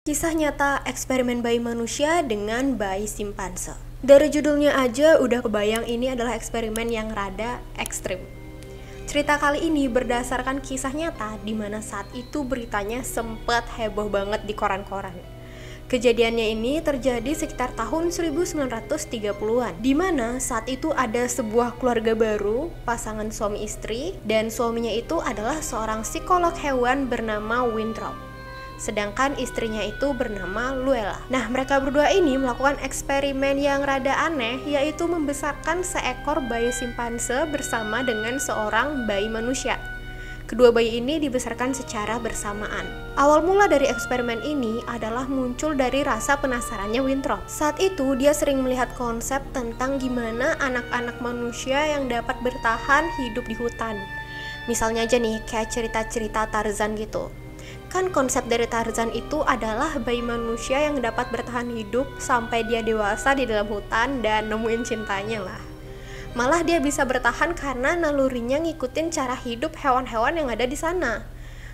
Kisah nyata eksperimen bayi manusia dengan bayi simpanse. Dari judulnya aja udah kebayang ini adalah eksperimen yang rada ekstrim. Cerita kali ini berdasarkan kisah nyata di mana saat itu beritanya sempat heboh banget di koran-koran. Kejadiannya ini terjadi sekitar tahun 1930-an, di mana saat itu ada sebuah keluarga baru, pasangan suami istri, dan suaminya itu adalah seorang psikolog hewan bernama Winthrop. Sedangkan istrinya itu bernama Luella. Nah, mereka berdua ini melakukan eksperimen yang rada aneh, yaitu membesarkan seekor bayi simpanse bersama dengan seorang bayi manusia. Kedua bayi ini dibesarkan secara bersamaan. Awal mula dari eksperimen ini adalah muncul dari rasa penasarannya Winthrop. Saat itu dia sering melihat konsep tentang gimana anak-anak manusia yang dapat bertahan hidup di hutan. Misalnya aja nih, kayak cerita-cerita Tarzan gitu. Kan konsep dari Tarzan itu adalah bayi manusia yang dapat bertahan hidup sampai dia dewasa di dalam hutan dan nemuin cintanya lah. Malah dia bisa bertahan karena nalurinya ngikutin cara hidup hewan-hewan yang ada di sana.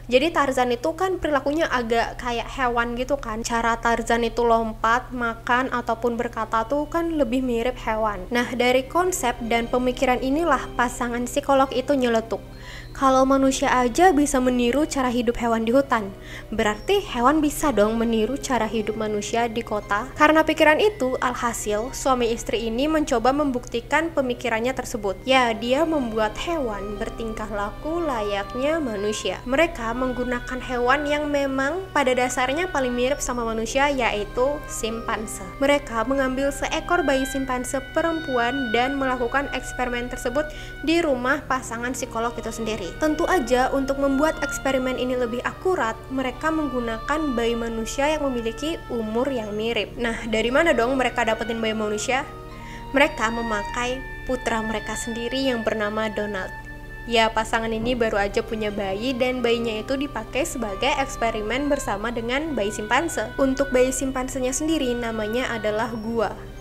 Jadi Tarzan itu kan perilakunya agak kayak hewan gitu kan. Cara Tarzan itu lompat, makan, ataupun berkata tuh kan lebih mirip hewan. Nah, dari konsep dan pemikiran inilah pasangan psikolog itu nyeletuk. Kalau manusia aja bisa meniru cara hidup hewan di hutan, berarti hewan bisa dong meniru cara hidup manusia di kota. Karena pikiran itu, alhasil suami istri ini mencoba membuktikan pemikirannya tersebut. Ya, dia membuat hewan bertingkah laku layaknya manusia. Mereka menggunakan hewan yang memang pada dasarnya paling mirip sama manusia, yaitu simpanse. Mereka mengambil seekor bayi simpanse perempuan dan melakukan eksperimen tersebut di rumah pasangan psikolog itu sendiri. Tentu aja untuk membuat eksperimen ini lebih akurat, mereka menggunakan bayi manusia yang memiliki umur yang mirip. Nah, dari mana dong mereka dapetin bayi manusia? Mereka memakai putra mereka sendiri yang bernama Donald. Ya, pasangan ini baru aja punya bayi dan bayinya itu dipakai sebagai eksperimen bersama dengan bayi simpanse. Untuk bayi simpansenya sendiri namanya adalah Gua.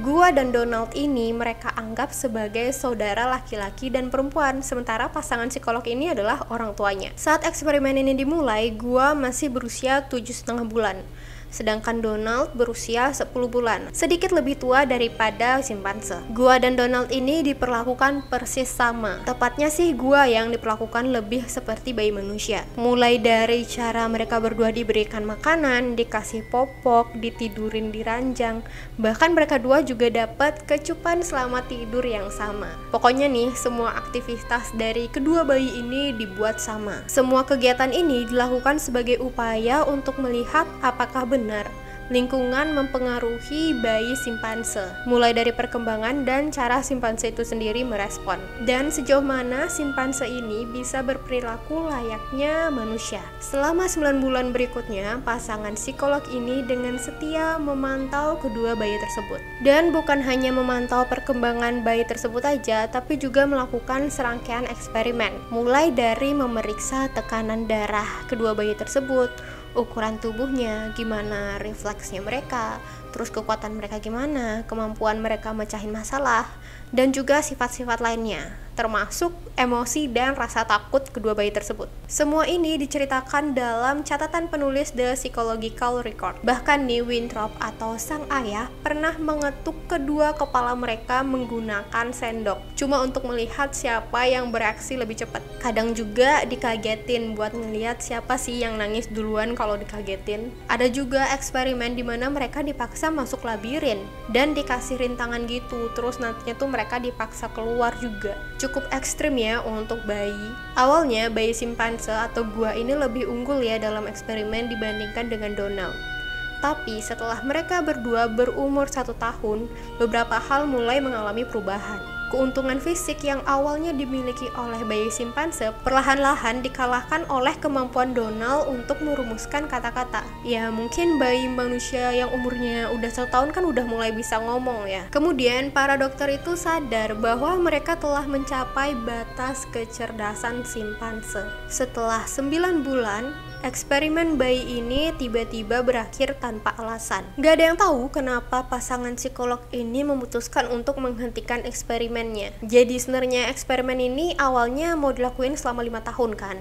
Gua dan Donald ini mereka anggap sebagai saudara laki-laki dan perempuan, sementara pasangan psikolog ini adalah orang tuanya. Saat eksperimen ini dimulai, Gua masih berusia 7,5 bulan. Sedangkan Donald berusia 10 bulan, sedikit lebih tua daripada simpanse. Gua dan Donald ini diperlakukan persis sama. Tepatnya sih Gua yang diperlakukan lebih seperti bayi manusia. Mulai dari cara mereka berdua diberikan makanan, dikasih popok, ditidurin di ranjang, bahkan mereka dua juga dapat kecupan selama tidur yang sama. Pokoknya nih, semua aktivitas dari kedua bayi ini dibuat sama. Semua kegiatan ini dilakukan sebagai upaya untuk melihat apakah benar lingkungan mempengaruhi bayi simpanse, mulai dari perkembangan dan cara simpanse itu sendiri merespon, dan sejauh mana simpanse ini bisa berperilaku layaknya manusia. Selama 9 bulan berikutnya, pasangan psikolog ini dengan setia memantau kedua bayi tersebut. Dan bukan hanya memantau perkembangan bayi tersebut aja, tapi juga melakukan serangkaian eksperimen, mulai dari memeriksa tekanan darah kedua bayi tersebut, ukuran tubuhnya, gimana refleksnya mereka, terus kekuatan mereka gimana, kemampuan mereka mecahin masalah, dan juga sifat-sifat lainnya, termasuk emosi dan rasa takut kedua bayi tersebut. Semua ini diceritakan dalam catatan penulis The Psychological Record. Bahkan nih, Winthrop atau sang ayah pernah mengetuk kedua kepala mereka menggunakan sendok, cuma untuk melihat siapa yang bereaksi lebih cepat. Kadang juga dikagetin buat ngelihat siapa sih yang nangis duluan kalau dikagetin. Ada juga eksperimen di mana mereka dipaksa masuk labirin dan dikasih rintangan gitu, terus nantinya tuh mereka dipaksa keluar juga. Cukup ekstrim ya untuk bayi. Awalnya bayi simpanse atau Gua ini lebih unggul ya dalam eksperimen dibandingkan dengan Donald. Tapi setelah mereka berdua berumur 1 tahun, beberapa hal mulai mengalami perubahan. Keuntungan fisik yang awalnya dimiliki oleh bayi simpanse perlahan-lahan dikalahkan oleh kemampuan Donald untuk merumuskan kata-kata. Ya, mungkin bayi manusia yang umurnya udah 1 tahun kan udah mulai bisa ngomong ya. Kemudian para dokter itu sadar bahwa mereka telah mencapai batas kecerdasan simpanse. Setelah 9 bulan, eksperimen bayi ini tiba-tiba berakhir tanpa alasan. Gak ada yang tahu kenapa pasangan psikolog ini memutuskan untuk menghentikan eksperimennya. Jadi sebenarnya eksperimen ini awalnya mau dilakuin selama 5 tahun kan.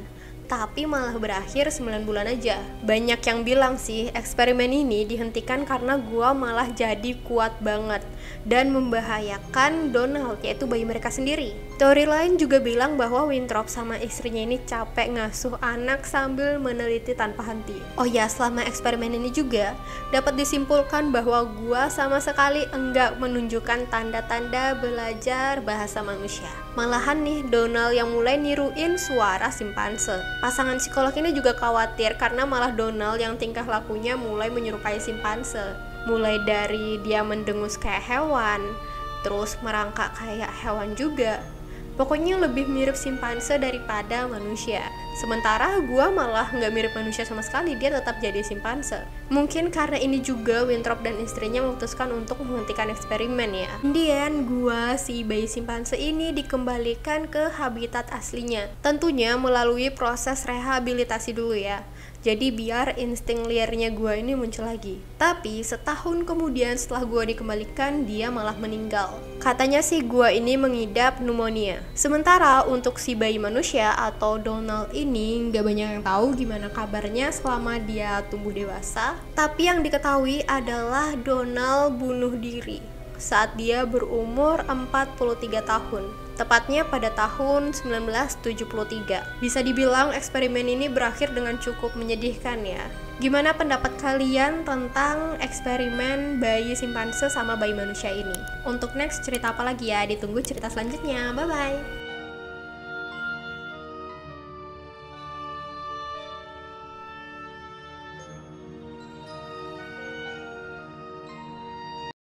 tapi malah berakhir 9 bulan aja. Banyak yang bilang sih eksperimen ini dihentikan karena gua malah jadi kuat banget dan membahayakan Donald, yaitu bayi mereka sendiri. Teori lain juga bilang bahwa Winthrop sama istrinya ini capek ngasuh anak sambil meneliti tanpa henti. Oh ya, selama eksperimen ini juga dapat disimpulkan bahwa gua sama sekali enggak menunjukkan tanda-tanda belajar bahasa manusia. Malahan nih, Donald yang mulai niruin suara simpanse. Pasangan psikolog ini juga khawatir karena malah Donald yang tingkah lakunya mulai menyerupai simpanse. Mulai dari dia mendengus kayak hewan, terus merangkak kayak hewan juga. Pokoknya lebih mirip simpanse daripada manusia. Sementara gua malah nggak mirip manusia sama sekali, dia tetap jadi simpanse. Mungkin karena ini juga Winthrop dan istrinya memutuskan untuk menghentikan eksperimen ya. Kemudian gua si bayi simpanse ini dikembalikan ke habitat aslinya. Tentunya melalui proses rehabilitasi dulu ya. Jadi biar insting liarnya gue ini muncul lagi. Tapi setahun kemudian setelah gue dikembalikan, dia malah meninggal. Katanya sih gue ini mengidap pneumonia. Sementara untuk si bayi manusia atau Donald ini gak banyak yang tahu gimana kabarnya selama dia tumbuh dewasa. Tapi yang diketahui adalah Donald bunuh diri saat dia berumur 43 tahun. Tepatnya pada tahun 1973. Bisa dibilang eksperimen ini berakhir dengan cukup menyedihkan ya. Gimana pendapat kalian tentang eksperimen bayi simpanse sama bayi manusia ini? Untuk next cerita apa lagi ya? Ditunggu cerita selanjutnya. Bye-bye!